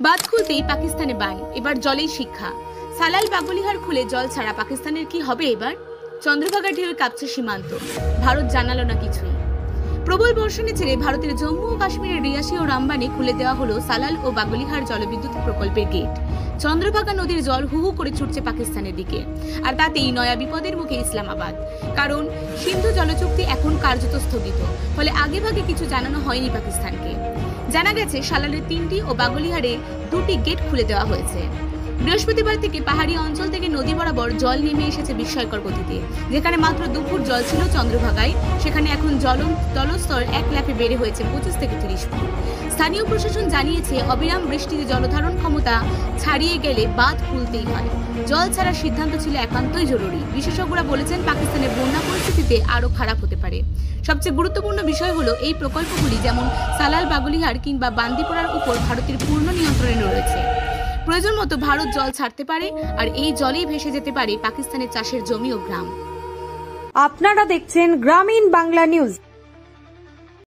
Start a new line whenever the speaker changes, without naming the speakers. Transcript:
বাঁধ খুলতেই পাকিস্তানে বান, এবার জলেই শিক্ষা। সালাল বাগলিহার খুলে জল ছাড়া পাকিস্তানের কি হবে এবার? চন্দ্রভাগা ঢেউয়ে কাঁপছে সীমান্ত, ভারত জানালো না কিছুই। প্রবল বর্ষণে ছেড়ে ভারতের জম্মু ও কাশ্মীরের রিয়াসি ও রামবানে খুলে দেওয়া হলো সালাল ও বাগলিহার জলবিদ্যুৎ প্রকল্পের গেট। চন্দ্রভাগা নদীর জল হু হু করে ছুটছে পাকিস্তানের দিকে, আর তাতেই নয়া বিপদের মুখে ইসলামাবাদ। কারণ সিন্ধু জলচুক্তি এখন কার্যত স্থগিত, ফলে আগেভাগে কিছু জানানো হয়নি পাকিস্তানকে। জানা গেছে সালালের 3টি ও বাগলিহারে 2টি গেট খুলে দেওয়া হয়েছে। বৃহস্পতিবার থেকে পাহাড়ি অঞ্চল থেকে নদী বরাবর জল নেমে এসেছে বিস্ময়কর গতিতে। যেখানে মাত্র 2 ফুট জল ছিল চন্দ্রভাগায়, সেখানে এখন জলস্তর 1 লাফে বেড়ে হয়েছে 25 থেকে 30 ফুট। স্থানীয় প্রশাসন জানিয়েছে, অবিরাম বৃষ্টিতে জলধারণ ক্ষমতা ছাড়িয়ে গেলে বাঁধ খুলতেই হয়। জল ছাড়ার সিদ্ধান্ত ছিল একান্তই জরুরি। বিশেষজ্ঞরা বলেছেন, পাকিস্তানের বন্যা পরিস্থিতিতে আরও খারাপ হতে পারে। সবচেয়ে গুরুত্বপূর্ণ বিষয় হলো, এই প্রকল্পগুলি যেমন সালাল বাগলিহার কিংবা বান্দিপোরার উপর ভারতের পূর্ণ নিয়ন্ত্রণে রয়েছে। প্রয়োজন মতো ভারত জল ছাড়তে পারে, আর এই জলেই ভেসে যেতে পারে পাকিস্তানের চাষের জমি ও গ্রাম।
আপনারা দেখছেন গ্রামীণ বাংলা নিউজ।